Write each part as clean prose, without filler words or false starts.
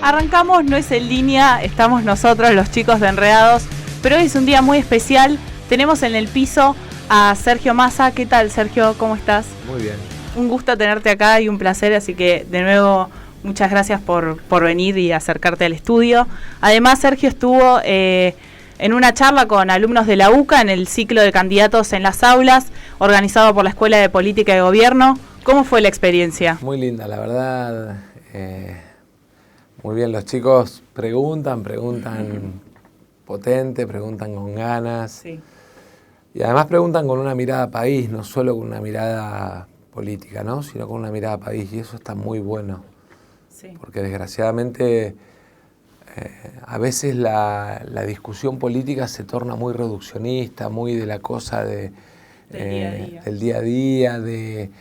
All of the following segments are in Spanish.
Arrancamos, no es en línea, estamos nosotros, los chicos de Enredados, pero hoy es un día muy especial. Tenemos en el piso a Sergio Massa. ¿Qué tal, Sergio? ¿Cómo estás? Muy bien. Un gusto tenerte acá y un placer, así que de nuevo muchas gracias por venir y acercarte al estudio. Además, Sergio estuvo en una charla con alumnos de la UCA en el ciclo de candidatos en las aulas, organizado por la Escuela de Política y Gobierno. ¿Cómo fue la experiencia? Muy linda, la verdad. Muy bien, los chicos preguntan potente, preguntan con ganas. Sí. Y además preguntan con una mirada país, no solo con una mirada política, ¿no? Sino con una mirada país, y eso está muy bueno. Sí. Porque desgraciadamente a veces la discusión política se torna muy reduccionista, muy de la cosa del día a día, de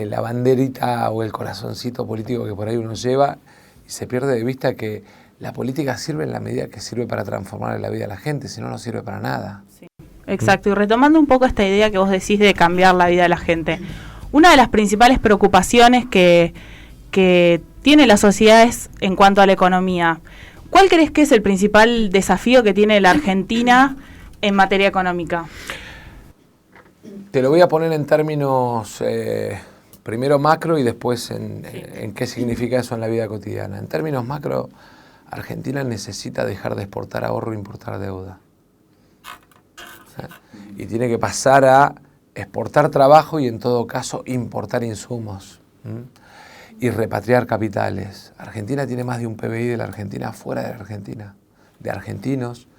la banderita o el corazoncito político que por ahí uno lleva, y se pierde de vista que la política sirve en la medida que sirve para transformar la vida de la gente, si no, no sirve para nada. Sí. Exacto, y retomando un poco esta idea que vos decís de cambiar la vida de la gente, una de las principales preocupaciones que tiene la sociedad es en cuanto a la economía. ¿Cuál crees que es el principal desafío que tiene la Argentina en materia económica? Te lo voy a poner en términos primero macro y después en qué significa eso en la vida cotidiana. En términos macro, Argentina necesita dejar de exportar ahorro e importar deuda. Y tiene que pasar a exportar trabajo y en todo caso importar insumos. Y repatriar capitales. Argentina tiene más de un PBI de la Argentina fuera de la Argentina. De argentinos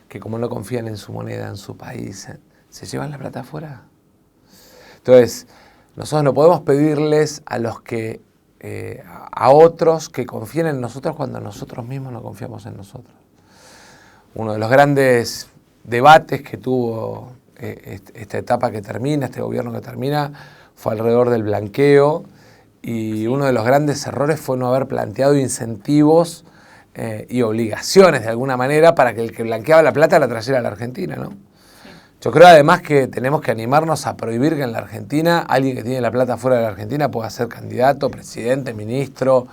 que como no confían en su moneda, en su país, se llevan la plata afuera. Entonces, nosotros no podemos pedirles a otros que confíen en nosotros cuando nosotros mismos no confiamos en nosotros. Uno de los grandes debates que tuvo esta etapa que termina, este gobierno que termina, fue alrededor del blanqueo, y uno de los grandes errores fue no haber planteado incentivos y obligaciones de alguna manera para que el que blanqueaba la plata la trayera a la Argentina, ¿no? Yo creo además que tenemos que animarnos a prohibir que en la Argentina alguien que tiene la plata fuera de la Argentina pueda ser candidato, presidente, ministro,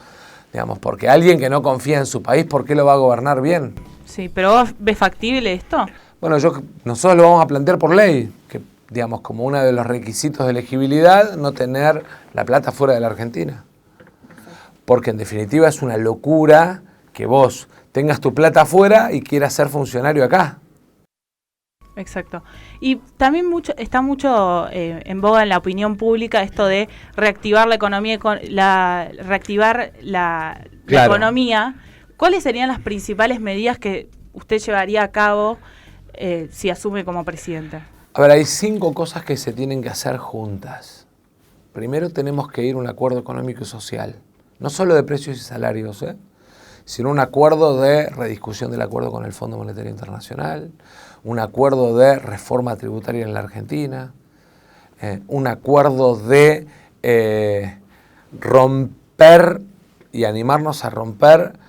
digamos, porque alguien que no confía en su país, ¿por qué lo va a gobernar bien? Sí, pero ¿vos ves factible esto? Bueno, nosotros lo vamos a plantear por ley, que digamos como uno de los requisitos de elegibilidad, no tener la plata fuera de la Argentina. Porque en definitiva es una locura que vos tengas tu plata afuera y quieras ser funcionario acá. Exacto. Y también está mucho en boga en la opinión pública esto de reactivar la economía, reactivar la economía. ¿Cuáles serían las principales medidas que usted llevaría a cabo si asume como presidente? A ver, hay 5 cosas que se tienen que hacer juntas. Primero tenemos que ir a un acuerdo económico y social, no solo de precios y salarios, sino un acuerdo de rediscusión del acuerdo con el Fondo Monetario Internacional, un acuerdo de reforma tributaria en la Argentina, un acuerdo de romper y animarnos a romper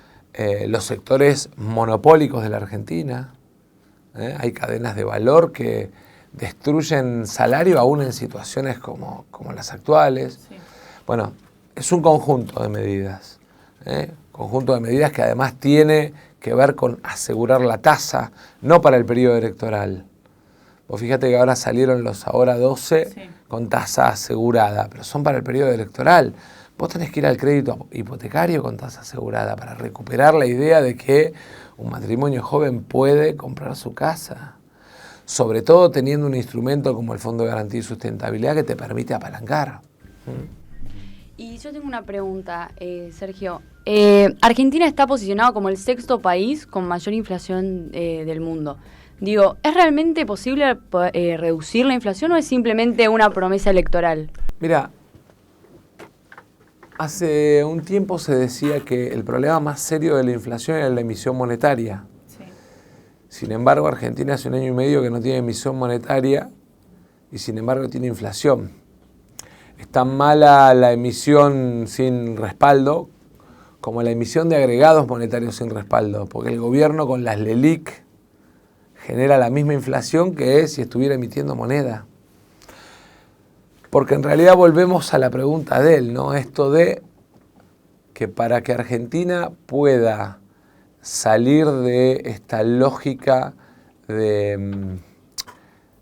los sectores monopólicos de la Argentina. Hay cadenas de valor que destruyen salario aún en situaciones como las actuales. Sí. Bueno, es un conjunto de medidas, conjunto de medidas que además tiene que ver con asegurar la tasa, no para el periodo electoral. Vos fíjate que ahora salieron los ahora 12 sí, con tasa asegurada, pero son para el periodo electoral. Vos tenés que ir al crédito hipotecario con tasa asegurada para recuperar la idea de que un matrimonio joven puede comprar su casa. Sobre todo teniendo un instrumento como el Fondo de Garantía y Sustentabilidad que te permite apalancar. Y yo tengo una pregunta, Sergio. Argentina está posicionado como el 6º país con mayor inflación del mundo. Digo, ¿es realmente posible reducir la inflación o es simplemente una promesa electoral? Mira, hace un tiempo se decía que el problema más serio de la inflación era la emisión monetaria. Sí. Sin embargo, Argentina hace 1 año y medio que no tiene emisión monetaria y sin embargo tiene inflación. Es tan mala la emisión sin respaldo como la emisión de agregados monetarios sin respaldo, porque el gobierno con las LELIQ genera la misma inflación que si estuviera emitiendo moneda. Porque en realidad volvemos a la pregunta de él, ¿no? Esto de que para que Argentina pueda salir de esta lógica de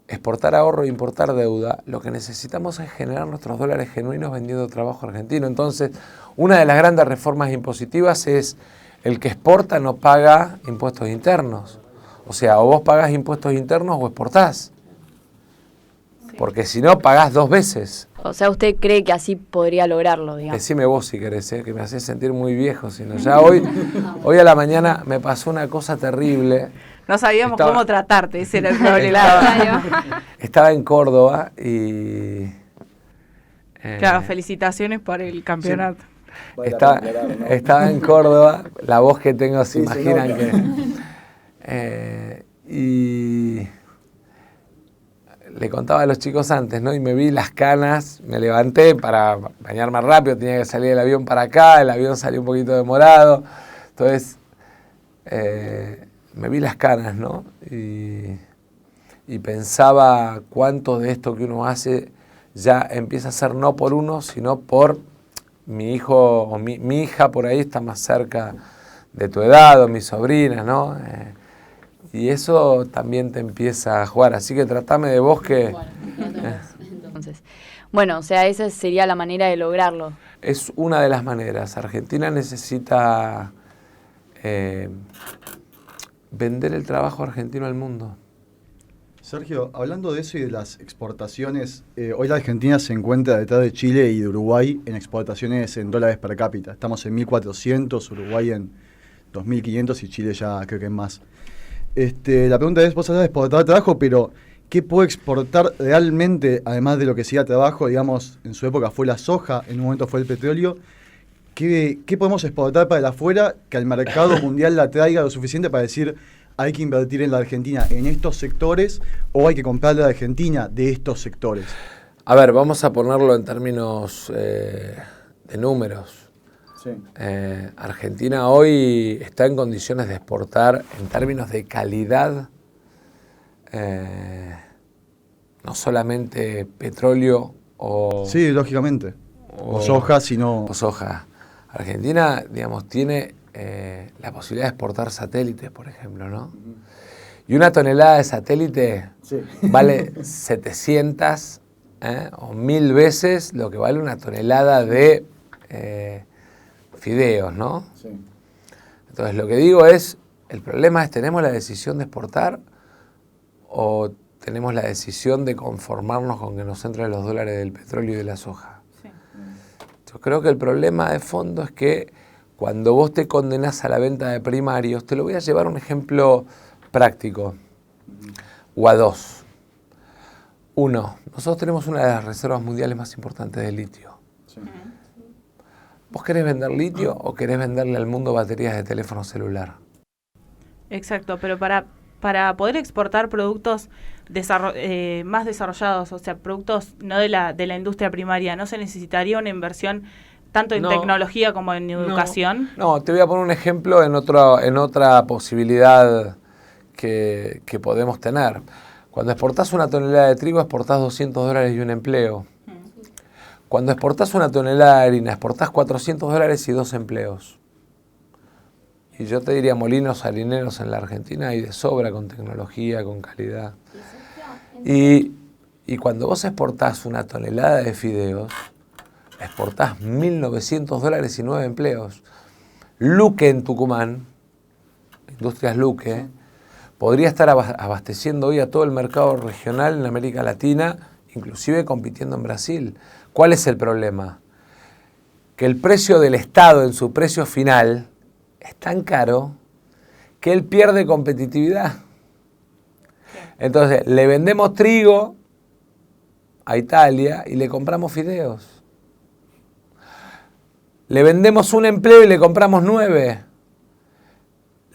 exportar ahorro e importar deuda, lo que necesitamos es generar nuestros dólares genuinos vendiendo trabajo argentino. Entonces, una de las grandes reformas impositivas es el que exporta no paga impuestos internos. O sea, o vos pagás impuestos internos o exportás. Porque si no, pagás 2 veces. O sea, ¿usted cree que así podría lograrlo, digamos? Decime vos si querés, que me haces sentir muy viejo. Sino ya hoy a la mañana me pasó una cosa terrible. No sabíamos cómo tratarte, ese era el problema. Estaba en Córdoba y... claro, felicitaciones por el campeonato. Sí. Estaba en Córdoba, la voz que tengo se imaginan que... y le contaba a los chicos antes, ¿no? Y me vi las canas, me levanté para bañar más rápido, tenía que salir del avión para acá, el avión salió un poquito demorado, entonces me vi las canas, ¿no? Y pensaba cuánto de esto que uno hace ya empieza a ser no por uno, sino por mi hijo o mi hija por ahí está más cerca de tu edad, o mis sobrinas, ¿no? Y eso también te empieza a jugar, así que tratame de vos que... Entonces, bueno, o sea, esa sería la manera de lograrlo. Es una de las maneras. Argentina necesita vender el trabajo argentino al mundo. Sergio, hablando de eso y de las exportaciones, hoy la Argentina se encuentra detrás de Chile y de Uruguay en exportaciones en dólares per cápita. Estamos en 1.400, Uruguay en 2.500 y Chile ya creo que es más. La pregunta es, vos hablas de exportar trabajo, pero ¿qué puede exportar realmente, además de lo que sea trabajo? Digamos, en su época fue la soja, en un momento fue el petróleo. ¿Qué podemos exportar para el afuera que al mercado mundial la traiga lo suficiente para decir hay que invertir en la Argentina en estos sectores o hay que comprarle a la Argentina de estos sectores? A ver, vamos a ponerlo en términos de números. Sí. Argentina hoy está en condiciones de exportar en términos de calidad, no solamente petróleo o... Sí, lógicamente. O soja, sino... O soja. Argentina, digamos, tiene la posibilidad de exportar satélites, por ejemplo, ¿no? Y una tonelada de satélite vale 700 o 1000 veces lo que vale una tonelada de fideos, ¿no? Sí. Entonces, lo que digo es, el problema es, ¿tenemos la decisión de exportar o tenemos la decisión de conformarnos con que nos entren los dólares del petróleo y de la soja? Sí. Yo creo que el problema de fondo es que cuando vos te condenás a la venta de primarios, te lo voy a llevar a un ejemplo práctico, o a dos. Uno, nosotros tenemos una de las reservas mundiales más importantes de litio. Sí. ¿Vos querés vender litio o querés venderle al mundo baterías de teléfono celular? Exacto, pero para poder exportar productos más desarrollados, o sea, productos no de la industria primaria, ¿no se necesitaría una inversión tanto en tecnología como en educación? No, te voy a poner un ejemplo en otra posibilidad que podemos tener. Cuando exportás una tonelada de trigo, exportás $200 y un empleo. Cuando exportás una tonelada de harina, exportás $400 y 2 empleos. Y yo te diría, molinos harineros en la Argentina hay de sobra con tecnología, con calidad. Y cuando vos exportás una tonelada de fideos, exportás $1.900 y 9 empleos. Luque en Tucumán, Industrias Luque, podría estar abasteciendo hoy a todo el mercado regional en América Latina, inclusive compitiendo en Brasil. ¿Cuál es el problema? Que el precio del Estado en su precio final es tan caro que él pierde competitividad. Entonces, le vendemos trigo a Italia y le compramos fideos. Le vendemos un empleo y le compramos 9.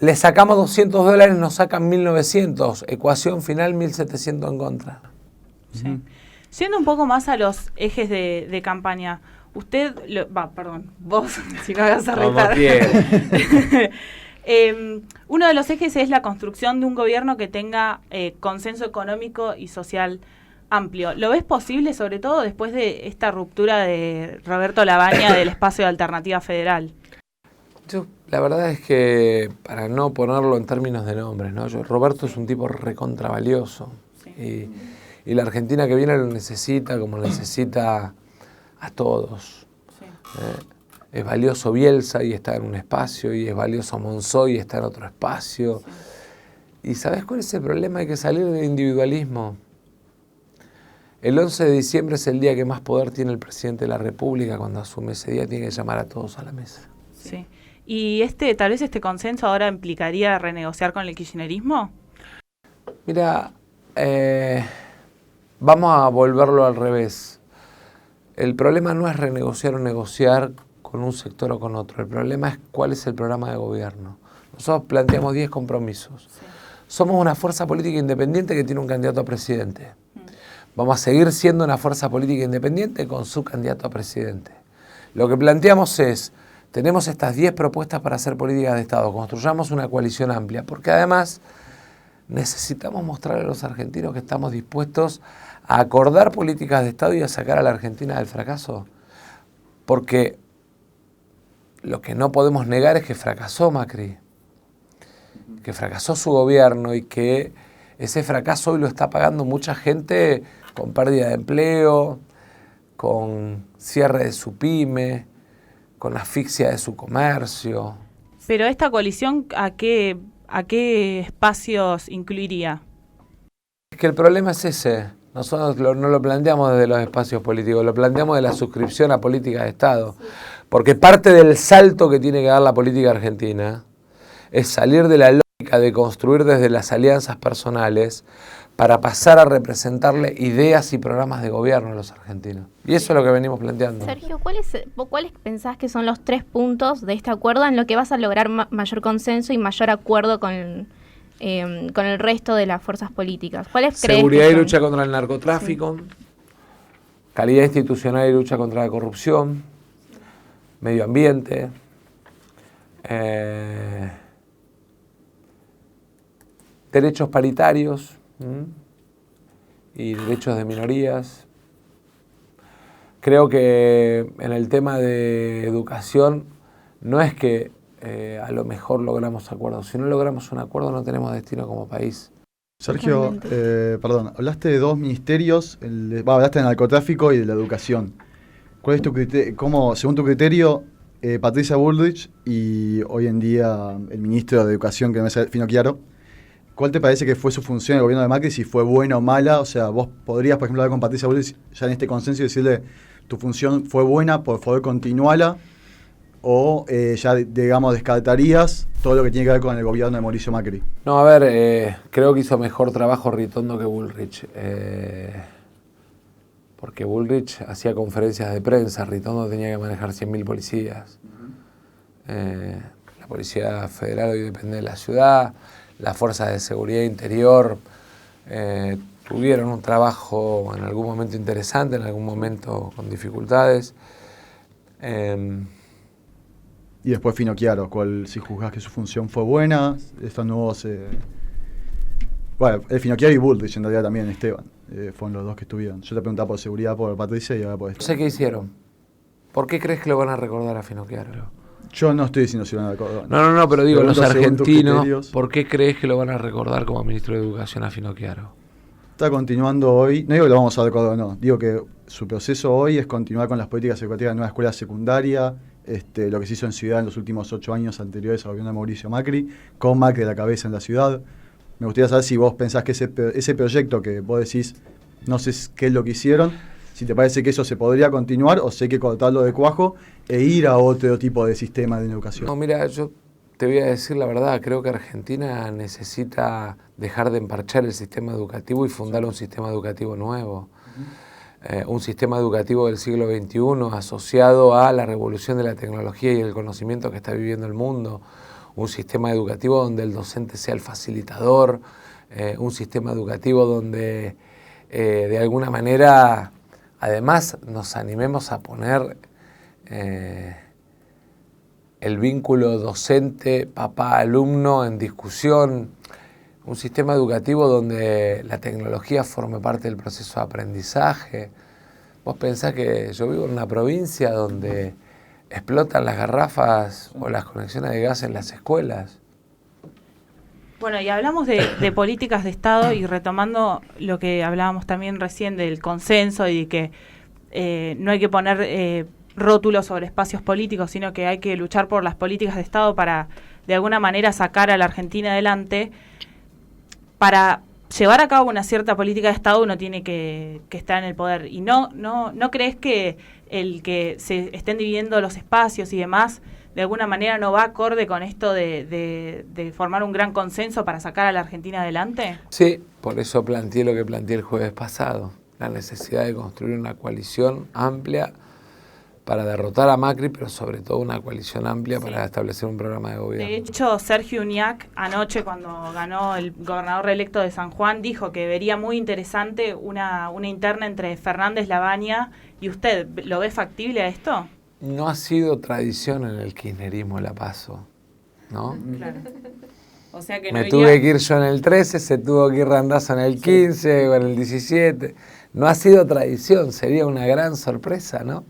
Le sacamos $200, nos sacan 1.900. Ecuación final, 1.700 en contra. Sí. Siendo un poco más a los ejes de campaña, usted, vos, si no me vas a retar. Uno de los ejes es la construcción de un gobierno que tenga consenso económico y social amplio. ¿Lo ves posible, sobre todo después de esta ruptura de Roberto Labaña del espacio de Alternativa Federal? La verdad es que, para no ponerlo en términos de nombres, ¿no? Roberto es un tipo recontravalioso. Sí. Y la Argentina que viene lo necesita como necesita a todos. Sí. Es valioso Bielsa y está en un espacio, y es valioso Monzó y está en otro espacio. Sí. ¿Y sabes cuál es el problema? Hay que salir del individualismo. El 11 de diciembre es el día que más poder tiene el presidente de la República. Cuando asume ese día tiene que llamar a todos a la mesa. Sí. ¿Y tal vez este consenso ahora implicaría renegociar con el kirchnerismo? Mira, vamos a volverlo al revés. El problema no es renegociar o negociar con un sector o con otro. El problema es cuál es el programa de gobierno. Nosotros planteamos 10 compromisos. Sí. Somos una fuerza política independiente que tiene un candidato a presidente. Vamos a seguir siendo una fuerza política independiente con su candidato a presidente. Lo que planteamos es, tenemos estas 10 propuestas para hacer políticas de Estado, construyamos una coalición amplia, porque además necesitamos mostrarle a los argentinos que estamos dispuestos a acordar políticas de Estado y a sacar a la Argentina del fracaso. Porque lo que no podemos negar es que fracasó Macri, que fracasó su gobierno y que ese fracaso hoy lo está pagando mucha gente con pérdida de empleo, con cierre de su pyme, con asfixia de su comercio. Pero esta coalición, ¿a qué espacios incluiría? Es que el problema es ese. Nosotros no lo planteamos desde los espacios políticos, lo planteamos de la suscripción a políticas de Estado. Porque parte del salto que tiene que dar la política argentina es salir de la lógica de construir desde las alianzas personales para pasar a representarle ideas y programas de gobierno a los argentinos. Y eso es lo que venimos planteando. Sergio, ¿cuáles pensás que son los 3 puntos de este acuerdo en lo que vas a lograr mayor consenso y mayor acuerdo con el resto de las fuerzas políticas? ¿Cuáles crees? Seguridad y lucha contra el narcotráfico, sí. Calidad institucional y lucha contra la corrupción, medio ambiente, derechos paritarios y derechos de minorías. Creo que en el tema de educación no es que a lo mejor logramos acuerdos. Si no logramos un acuerdo no tenemos destino como país. Sergio, perdón, hablaste de 2 ministerios, hablaste del narcotráfico y de la educación. ¿Cuál es tu criterio? ¿Cómo, según tu criterio, Patricia Bullrich y hoy en día el ministro de Educación, que no es Finocchiaro, ¿cuál te parece que fue su función en el gobierno de Macri? Si fue buena o mala. O sea, vos podrías, por ejemplo, hablar con Patricia Bullrich ya en este consenso y decirle, tu función fue buena, por favor continuala, o ya, digamos, descartarías todo lo que tiene que ver con el gobierno de Mauricio Macri. No, a ver, creo que hizo mejor trabajo Ritondo que Bullrich. Porque Bullrich hacía conferencias de prensa, Ritondo tenía que manejar 100.000 policías. La Policía Federal hoy depende de la ciudad. Las fuerzas de seguridad interior tuvieron un trabajo en algún momento interesante, en algún momento con dificultades. Y después Finocchiaro, si juzgás que su función fue buena, estos nuevos... Bueno, el Finocchiaro y Bullrich en realidad también, Esteban, fueron los 2 que estuvieron. Yo te preguntaba por seguridad, por Patricia y ahora por esto. No sé qué hicieron. ¿Por qué crees que lo van a recordar a Finocchiaro? Yo no estoy diciendo si van a recordar. No, pero digo, los argentinos, ¿por qué crees que lo van a recordar como ministro de Educación a Finocchiaro? Está continuando hoy, no digo que lo vamos a recordar o no, digo que su proceso hoy es continuar con las políticas educativas de nueva escuela secundaria, lo que se hizo en Ciudad en los últimos 8 años anteriores al gobierno de Mauricio Macri, con Macri a la cabeza en la ciudad. Me gustaría saber si vos pensás que ese proyecto que vos decís, no sé qué es lo que hicieron, si te parece que eso se podría continuar o si hay que cortarlo de cuajo e ir a otro tipo de sistema de educación. No, mira, yo te voy a decir la verdad, creo que Argentina necesita dejar de emparchar el sistema educativo y fundar un sistema educativo nuevo. Un sistema educativo del siglo XXI asociado a la revolución de la tecnología y el conocimiento que está viviendo el mundo. Un sistema educativo donde el docente sea el facilitador, un sistema educativo donde de alguna manera además nos animemos a poner el vínculo docente, papá-alumno en discusión, un sistema educativo donde la tecnología forme parte del proceso de aprendizaje. Vos pensás que yo vivo en una provincia donde explotan las garrafas o las conexiones de gas en las escuelas. Bueno, y hablamos de políticas de Estado y retomando lo que hablábamos también recién del consenso y de que no hay que poner rótulos sobre espacios políticos, sino que hay que luchar por las políticas de Estado para, de alguna manera, sacar a la Argentina adelante. Para llevar a cabo una cierta política de Estado uno tiene que estar en el poder. ¿Y no crees que el que se estén dividiendo los espacios y demás de alguna manera no va acorde con esto de formar un gran consenso para sacar a la Argentina adelante? Sí, por eso planteé lo que planteé el jueves pasado, la necesidad de construir una coalición amplia para derrotar a Macri, pero sobre todo una coalición amplia para establecer un programa de gobierno. De hecho, Sergio Uñac, anoche cuando ganó el gobernador reelecto de San Juan, dijo que vería muy interesante una interna entre Fernández, Labaña y usted. ¿Lo ve factible a esto? No ha sido tradición en el kirchnerismo la PASO, ¿no? Claro. O sea que no Me tuve que ir yo en el 13, se tuvo que ir Randazzo en el 15 o en el 17. No ha sido tradición, sería una gran sorpresa, ¿no?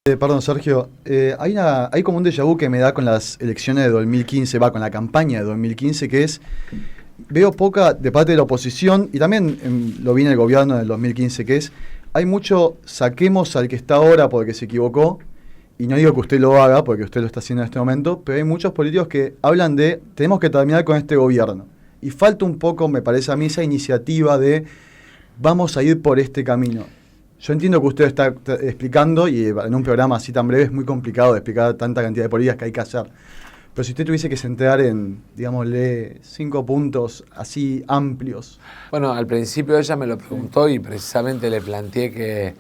Perdón, Sergio, hay como un déjà vu que me da con las elecciones de 2015, con la campaña de 2015, que es, veo poca de parte de la oposición, y también lo vi en el gobierno del 2015, que es, hay mucho saquemos al que está ahora porque se equivocó, y no digo que usted lo haga, porque usted lo está haciendo en este momento, pero hay muchos políticos que hablan de, tenemos que terminar con este gobierno, y falta un poco, me parece a mí, esa iniciativa de, vamos a ir por este camino. Yo entiendo que usted está explicando, y en un programa así tan breve es muy complicado de explicar tanta cantidad de políticas que hay que hacer. Pero si usted tuviese que centrar en, digámosle, 5 puntos así amplios. Bueno, al principio ella me lo preguntó y precisamente le planteé que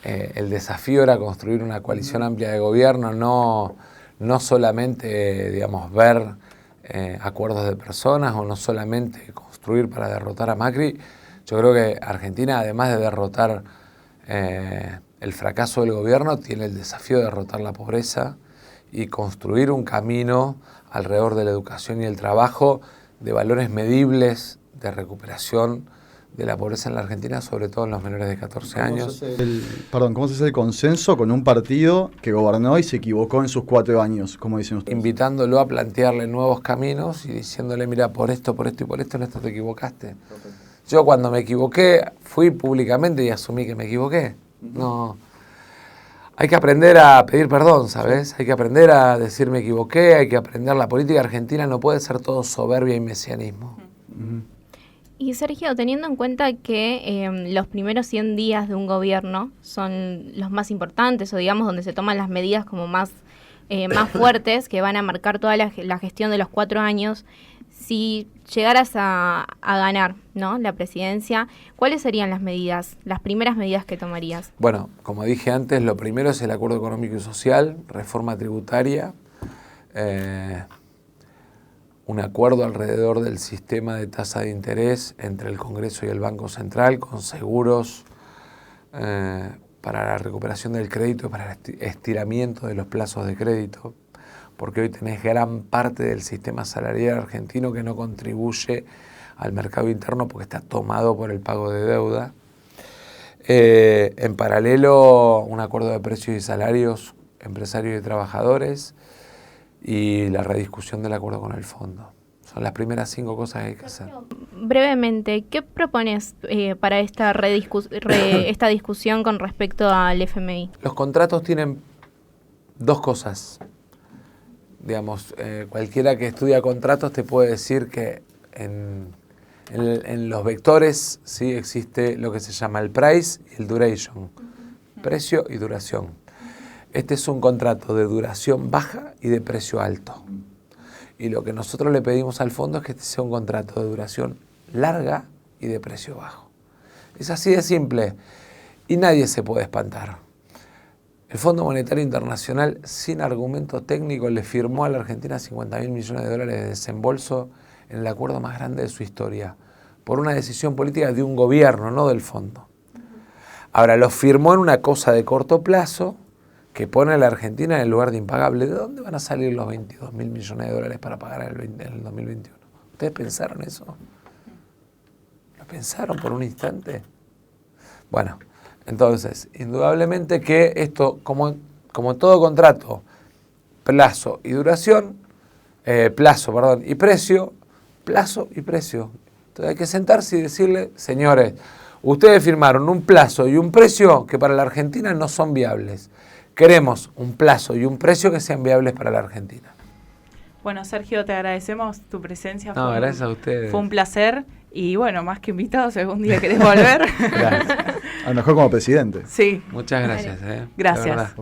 el desafío era construir una coalición amplia de gobierno, no solamente, digamos, ver acuerdos de personas o no solamente construir para derrotar a Macri. Yo creo que Argentina, además de derrotar el fracaso del gobierno, tiene el desafío de derrotar la pobreza y construir un camino alrededor de la educación y el trabajo de valores medibles de recuperación de la pobreza en la Argentina, sobre todo en los menores de 14 años. ¿Cómo se hace el consenso con un partido que gobernó y se equivocó en sus 4 años, como dicen ustedes? Invitándolo a plantearle nuevos caminos y diciéndole, mira, por esto y por esto, en esto te equivocaste. Perfecto. Yo cuando me equivoqué, fui públicamente y asumí que me equivoqué. No, hay que aprender a pedir perdón, ¿sabes? Hay que aprender a decir me equivoqué, hay que aprender. La política argentina no puede ser todo soberbia y mesianismo. Y Sergio, teniendo en cuenta que los primeros 100 días de un gobierno son los más importantes, o digamos donde se toman las medidas como más fuertes, que van a marcar toda la gestión de los 4 años, si llegaras a ganar, ¿no?, la presidencia, ¿cuáles serían las primeras medidas que tomarías? Bueno, como dije antes, lo primero es el acuerdo económico y social, reforma tributaria, un acuerdo alrededor del sistema de tasa de interés entre el Congreso y el Banco Central, con seguros para la recuperación del crédito y para el estiramiento de los plazos de crédito, porque hoy tenés gran parte del sistema salarial argentino que no contribuye al mercado interno porque está tomado por el pago de deuda. En paralelo, un acuerdo de precios y salarios, empresarios y trabajadores, y la rediscusión del acuerdo con el fondo. Son las primeras 5 cosas que hay que hacer. Brevemente, ¿qué propones para esta discusión con respecto al FMI? Los contratos tienen 2 cosas. Digamos, cualquiera que estudia contratos te puede decir que en los vectores sí existe lo que se llama el price y el duration, precio y duración. Este es un contrato de duración baja y de precio alto. Y lo que nosotros le pedimos al fondo es que este sea un contrato de duración larga y de precio bajo. Es así de simple y nadie se puede espantar. El Fondo Monetario Internacional, sin argumento técnico, le firmó a la Argentina $50.000 millones de desembolso en el acuerdo más grande de su historia, por una decisión política de un gobierno, no del fondo. Ahora, lo firmó en una cosa de corto plazo que pone a la Argentina en el lugar de impagable. ¿De dónde van a salir los $22.000 millones para pagar en el 2021? ¿Ustedes pensaron eso? ¿Lo pensaron por un instante? Bueno, entonces, indudablemente que esto, como como todo contrato, plazo y duración, plazo y precio. Entonces hay que sentarse y decirle, señores, ustedes firmaron un plazo y un precio que para la Argentina no son viables. Queremos un plazo y un precio que sean viables para la Argentina. Bueno, Sergio, te agradecemos tu presencia. No, gracias a ustedes. Fue un placer. Y bueno, más que invitado, si algún día querés volver. Gracias. A lo mejor como presidente. Sí. Muchas gracias. Gracias.